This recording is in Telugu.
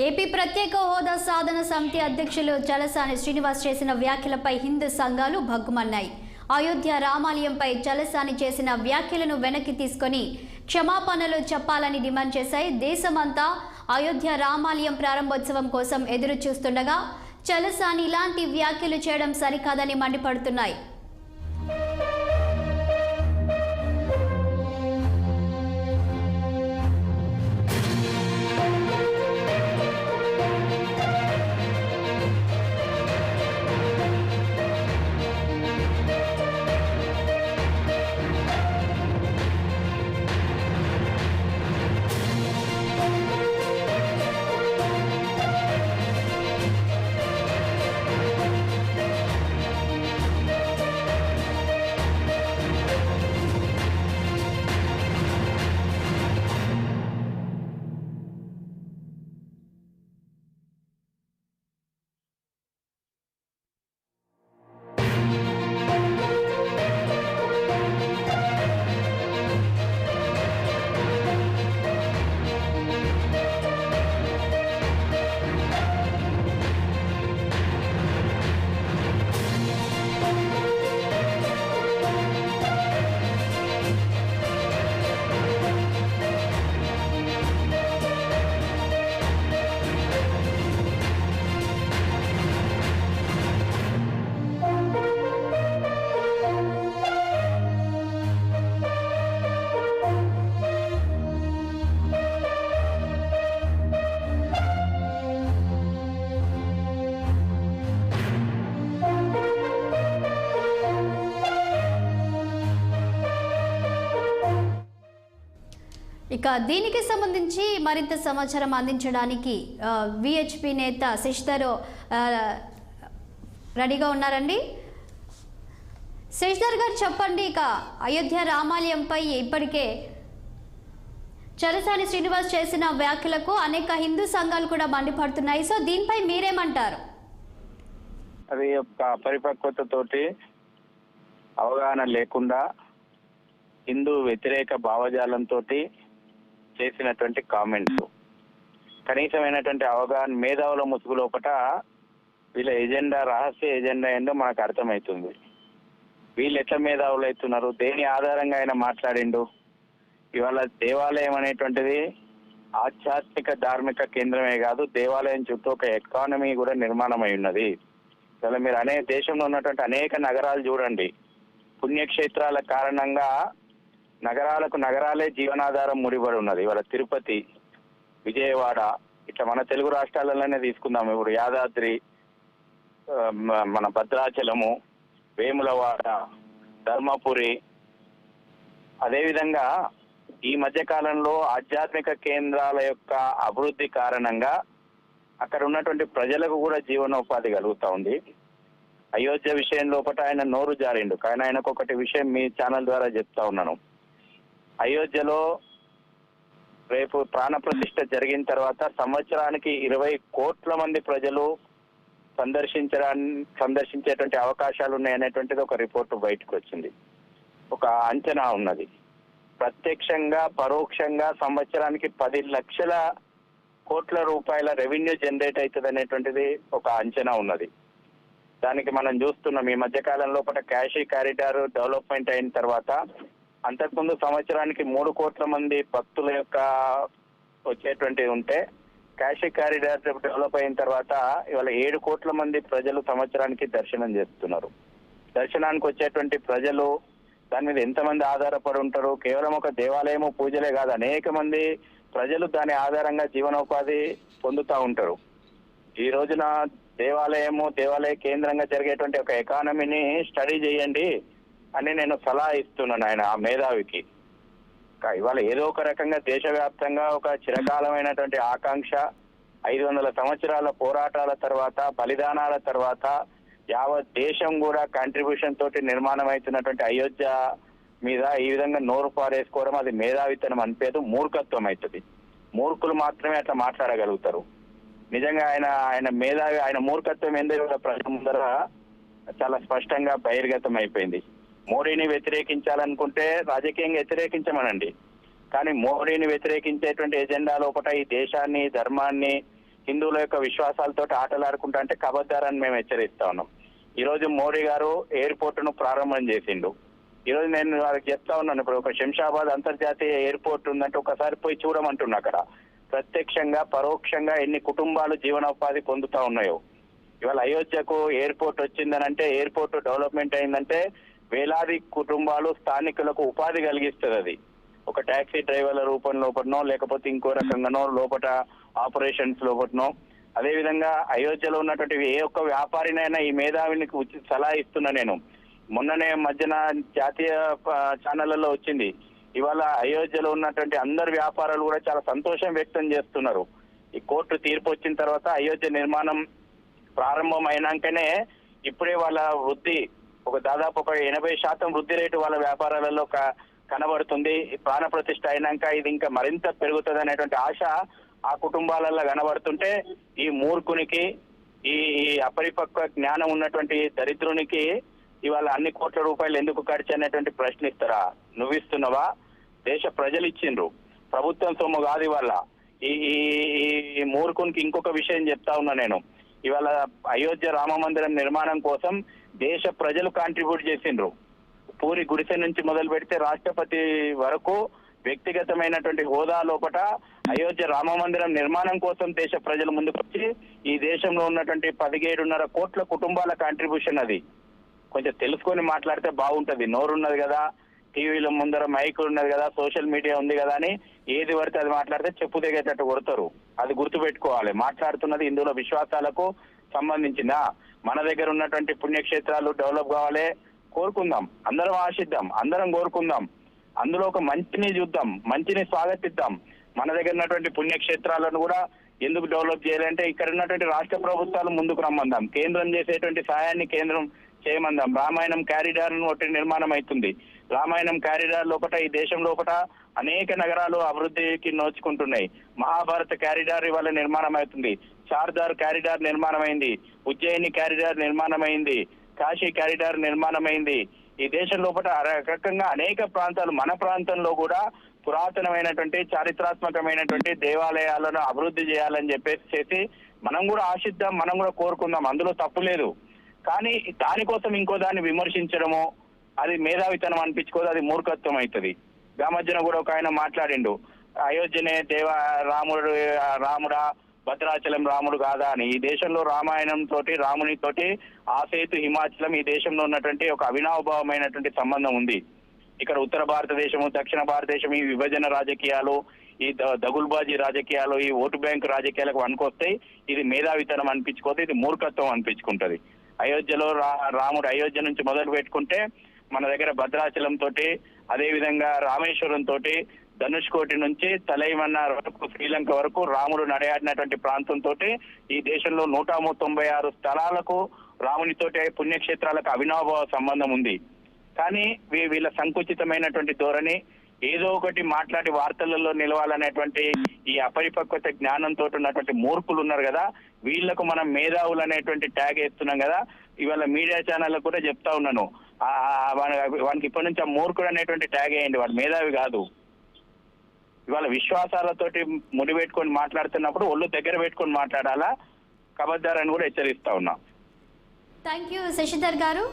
ఏపీ ప్రత్యేక హోదా సాధన సమితి అధ్యక్షులు చలసాని శ్రీనివాస్ చేసిన వ్యాఖ్యలపై హిందూ సంఘాలు భగ్గుమన్నాయి. అయోధ్య రామాలయంపై చలసాని చేసిన వ్యాఖ్యలను వెనక్కి తీసుకొని క్షమాపణలు చెప్పాలని డిమాండ్ చేశాయి. దేశమంతా అయోధ్య రామాలయం ప్రారంభోత్సవం కోసం ఎదురు చూస్తుండగా చలసాని ఇలాంటి వ్యాఖ్యలు చేయడం సరికాదని మండిపడుతున్నాయి. ఇక దీనికి సంబంధించి మరింత సమాచారం అందించడానికి విహెచ్పి నేత శశిధర్ రెడీగా ఉన్నారండి. శశిధర్ గారు చెప్పండి, ఇక అయోధ్య రామాలయంపై ఇప్పటికే చలసాని శ్రీనివాస్ చేసిన వ్యాఖ్యలకు అనేక హిందూ సంఘాలు కూడా మండిపడుతున్నాయి. సో దీనిపై మీరేమంటారు? అది ఒక పరిపక్వతతోటి అవగాహన లేకుండా హిందూ వ్యతిరేక భావజాలంతో చేసినటువంటి కామెంట్స్, కనీసమైనటువంటి అవగాహన మేధావుల ముసుగు లోపట వీళ్ళ ఎజెండా రహస్య ఎజెండా ఏంటో మనకు అర్థమవుతుంది. వీళ్ళు ఎట్లా మేధావులు అవుతున్నారు, దేని ఆధారంగా ఆయన మాట్లాడిండు. ఇవాళ దేవాలయం అనేటువంటిది ఆధ్యాత్మిక ధార్మిక కేంద్రమే కాదు, దేవాలయం చుట్టూ ఒక ఎకానమీ కూడా నిర్మాణమై ఉన్నది. ఇవాళ మీరు దేశంలో ఉన్నటువంటి అనేక నగరాలు చూడండి, పుణ్యక్షేత్రాల కారణంగా నగరాలకు నగరాలే జీవనాధారం ముడిపడి ఉన్నది. ఇవాళ తిరుపతి, విజయవాడ, ఇట్లా మన తెలుగు రాష్ట్రాలలోనే తీసుకుందాం. ఇప్పుడు యాదాద్రి, మన భద్రాచలము, వేములవాడ, ధర్మపురి. అదేవిధంగా ఈ మధ్య కాలంలో ఆధ్యాత్మిక కేంద్రాల యొక్క అభివృద్ధి కారణంగా అక్కడ ఉన్నటువంటి ప్రజలకు కూడా జీవనోపాధి కలుగుతూ ఉంది. అయోధ్య విషయం లోపల ఆయన నోరు జారిండు, కానీ ఆయనకు ఒకటి విషయం మీ ఛానల్ ద్వారా చెప్తా ఉన్నాను. అయోధ్యలో రేపు ప్రాణప్రతిష్ఠ జరిగిన తర్వాత సంవత్సరానికి 20 కోట్ల మంది ప్రజలు సందర్శించేటువంటి అవకాశాలు ఉన్నాయనేటువంటిది ఒక రిపోర్టు బయటకు వచ్చింది. ఒక అంచనా ఉన్నది. ప్రత్యక్షంగా పరోక్షంగా సంవత్సరానికి 10 లక్షల కోట్ల రూపాయల రెవెన్యూ జనరేట్ అవుతుంది అనేటువంటిది ఒక అంచనా ఉన్నది. దానికి మనం చూస్తున్నాం ఈ మధ్యకాలం లోపల కాశీ కారిడార్ డెవలప్మెంట్ అయిన తర్వాత అంతకుముందు సంవత్సరానికి 3 కోట్ల మంది భక్తుల యొక్క వచ్చేటువంటి ఉంటే కాశీ కారిడార్ డెవలప్ అయిన తర్వాత ఇవాళ 7 కోట్ల మంది ప్రజలు సంవత్సరానికి దర్శనం చేస్తున్నారు. దర్శనానికి వచ్చేటువంటి ప్రజలు దాని మీద ఎంతమంది ఆధారపడి ఉంటారు? కేవలం ఒక దేవాలయము పూజలే కాదు, అనేక మంది ప్రజలు దాని ఆధారంగా జీవనోపాధి పొందుతూ ఉంటారు. ఈ రోజున దేవాలయ కేంద్రంగా జరిగేటువంటి ఒక ఎకానమీని స్టడీ చేయండి అని నేను సలహా ఇస్తున్నాను ఆయన ఆ మేధావికి. ఇవాళ ఏదో ఒక రకంగా దేశవ్యాప్తంగా ఒక చిరకాలమైనటువంటి ఆకాంక్ష, 500 సంవత్సరాల పోరాటాల తర్వాత, బలిదానాల తర్వాత యావత్ దేశం కూడా కాంట్రిబ్యూషన్ తోటి నిర్మాణం అవుతున్నటువంటి అయోధ్య మీద ఈ విధంగా నోరు పారేసుకోవడం అది మేధావితనం అనిపేదు, మూర్ఖత్వం అవుతుంది. మూర్ఖులు మాత్రమే అట్లా మాట్లాడగలుగుతారు. నిజంగా ఆయన మేధావి, ఆయన మూర్ఖత్వం ఏందో ప్రజల ముందర చాలా స్పష్టంగా బహిర్గతం అయిపోయింది. మోడీని వ్యతిరేకించాలనుకుంటే రాజకీయంగా వ్యతిరేకించమనండి, కానీ మోడీని వ్యతిరేకించేటువంటి ఎజెండా లోపల ఈ దేశాన్ని, ధర్మాన్ని, హిందువుల యొక్క విశ్వాసాలతో ఆటలాడుకుంటా అంటే కబద్దారని మేము హెచ్చరిస్తా ఉన్నాం. ఈ రోజు మోడీ గారు ఎయిర్పోర్ట్ ను ప్రారంభం చేసిండు. ఈ రోజు నేను వాళ్ళకి చెప్తా ఉన్నాను, ఇప్పుడు ఒక శంషాబాద్ అంతర్జాతీయ ఎయిర్పోర్ట్ ఉందంటే ఒకసారి పోయి చూడమంటున్నా. అక్కడ ప్రత్యక్షంగా పరోక్షంగా ఎన్ని కుటుంబాలు జీవనోపాధి పొందుతా ఉన్నాయో. ఇవాళ అయోధ్యకు ఎయిర్పోర్ట్ వచ్చిందనంటే, ఎయిర్పోర్ట్ డెవలప్మెంట్ అయిందంటే వేలాది కుటుంబాలు స్థానికులకు ఉపాధి కలిగిస్తుంది. అది ఒక టాక్సీ డ్రైవర్ల రూపంలోనో లేకపోతే ఇంకో రకంగానో లోపల ఆపరేషన్స్ లోపలనో. అదేవిధంగా అయోధ్యలో ఉన్నటువంటి ఏ ఒక్క వ్యాపారినైనా ఈ మేధావిని ఉచిత సలహా ఇస్తున్నా నేను. మొన్ననే మధ్యన జాతీయ ఛానళ్లలో వచ్చింది. ఇవాళ అయోధ్యలో ఉన్నటువంటి అందరు వ్యాపారాలు కూడా చాలా సంతోషం వ్యక్తం చేస్తున్నారు. ఈ కోర్టు తీర్పు వచ్చిన తర్వాత అయోధ్య నిర్మాణం ప్రారంభం అయినాకనే ఇప్పుడే వాళ్ళ వృద్ధి ఒక దాదాపు ఒక 80% వృద్ధి రేటు వాళ్ళ వ్యాపారాలలో కనబడుతుంది. ప్రాణ ప్రతిష్ఠ అయినాక ఇది ఇంకా మరింత పెరుగుతుంది అనేటువంటి ఆశ ఆ కుటుంబాలలో కనబడుతుంటే, ఈ మూర్ఖునికి, ఈ అపరిపక్వ జ్ఞానం ఉన్నటువంటి దరిద్రునికి ఇవాళ అన్ని కోట్ల రూపాయలు ఎందుకు ఖర్చు అనేటువంటి ప్రశ్న ఇస్తారా? నువ్వు ఇస్తున్నావా? దేశ ప్రజలు ఇచ్చిండ్రు, ప్రభుత్వం సొమ్ము కాదు. ఇవాళ ఈ మూర్ఖునికి ఇంకొక విషయం చెప్తా ఉన్నా నేను. ఇవాళ అయోధ్య రామ మందిరం నిర్మాణం కోసం దేశ ప్రజలు కాంట్రిబ్యూట్ చేసిండ్రు. పూరి గుడిసె నుంచి మొదలు పెడితే రాష్ట్రపతి వరకు వ్యక్తిగతమైనటువంటి హోదా లోపట అయోధ్య రామ మందిరం నిర్మాణం కోసం దేశ ప్రజలు ముందుకొచ్చి ఈ దేశంలో ఉన్నటువంటి 17.5 కోట్ల కుటుంబాల కాంట్రిబ్యూషన్ అది. కొంచెం తెలుసుకొని మాట్లాడితే బాగుంటది. నోరున్నది కదా, టీవీల ముందర మైకులు ఉన్నది కదా, సోషల్ మీడియా ఉంది కదా అని ఏది పడితే అది మాట్లాడితే చెప్పు దిగేటట్టు కొడతారు. అది గుర్తుపెట్టుకోవాలి. మాట్లాడుతున్నది హిందువుల విశ్వాసాలకు సంబంధించిందా? మన దగ్గర ఉన్నటువంటి పుణ్యక్షేత్రాలు డెవలప్ కావాలి, కోరుకుందాం, అందరం ఆశిద్దాం, అందరం కోరుకుందాం. అందులో ఒక మంచిని చూద్దాం, మంచిని స్వాగతిద్దాం. మన దగ్గర ఉన్నటువంటి పుణ్యక్షేత్రాలను కూడా ఎందుకు డెవలప్ చేయాలంటే ఇక్కడ ఉన్నటువంటి రాష్ట్ర ప్రభుత్వాలు ముందుకు రమ్మందాం. కేంద్రం చేసేటువంటి సహాయాన్ని కేంద్రం చేయమందాం. రామాయణం క్యారిడార్ ఒకటి నిర్మాణం అవుతుంది. రామాయణం క్యారిడార్ లోపల ఈ దేశం లోపల అనేక నగరాలు అభివృద్ధికి నోచుకుంటున్నాయి. మహాభారత క్యారిడార్ ఇవాళ నిర్మాణం అవుతుంది. చార్ధార్ క్యారిడార్ నిర్మాణం అయింది. ఉజ్జయిని క్యారిడార్ నిర్మాణం అయింది. కాశీ క్యారిడార్ నిర్మాణం అయింది. ఈ దేశం లోపల రకంగా అనేక ప్రాంతాలు, మన ప్రాంతంలో కూడా పురాతనమైనటువంటి చారిత్రాత్మకమైనటువంటి దేవాలయాలను అభివృద్ధి చేయాలని చెప్పేసి మనం కూడా ఆశిద్దాం, మనం కూడా కోరుకుందాం. అందులో తప్పు లేదు. కానీ దానికోసం ఇంకో దాన్ని విమర్శించడము అది మేధావితనం అనిపించుకోదు, అది మూర్ఖత్వం అవుతుంది. గా మధ్యన కూడా ఒక ఆయన మాట్లాడిండు, అయోధ్యనే రాముడా భద్రాచలం రాముడు కాదా అని. ఈ దేశంలో రామాయణం తోటి రాముని తోటి ఆ సేతు హిమాచలం ఈ దేశంలో ఉన్నటువంటి ఒక అవినాభావమైనటువంటి సంబంధం ఉంది. ఇక్కడ ఉత్తర భారతదేశము, దక్షిణ భారతదేశం ఈ విభజన రాజకీయాలు, ఈ దగుల్బాజీ రాజకీయాలు, ఈ ఓటు బ్యాంకు రాజకీయాలకు వనుకొస్తాయి. ఇది మేధావితనం అనిపించుకోదు, ఇది మూర్ఖత్వం అనిపించుకుంటది. అయోధ్యలో రాముడు అయోధ్య నుంచి మొదలు పెట్టుకుంటే మన దగ్గర భద్రాచలం తోటి, అదే విధంగా రామేశ్వరం తోటి, ధనుష్కోటి నుంచి తలైమన్నార్ వరకు, శ్రీలంక వరకు రాముడు నడయాడినటువంటి ప్రాంతంతో ఈ దేశంలో 196 స్థలాలకు రామునితోటి పుణ్యక్షేత్రాలకు అవినాభావ సంబంధం ఉంది. కానీ వీళ్ళ సంకుచితమైనటువంటి ధోరణి, ఏదో ఒకటి మాట్లాడి వార్తలలో నిలవాలనేటువంటి ఈ అపరిపక్వత జ్ఞానంతో ఉన్నటువంటి మూర్ఖులు ఉన్నారు కదా, వీళ్లకు మనం మేధావులు అనేటువంటి ట్యాగ్ వేస్తున్నాం కదా. ఇవాళ మీడియా ఛానళ్ళకు కూడా చెప్తా ఉన్నాను, వానికి ఇప్పటి నుంచి ఆ మూర్ఖుడు అనేటువంటి ట్యాగ్ వేయండి, వాడు మేధావి కాదు. ఇవాళ విశ్వాసాలతోటి ముడి పెట్టుకొని మాట్లాడుతున్నప్పుడు ఒళ్ళు దగ్గర పెట్టుకొని మాట్లాడాలా, కబద్దారని కూడా హెచ్చరిస్తా ఉన్నా. థ్యాంక్ యూ శశిధర్ గారు.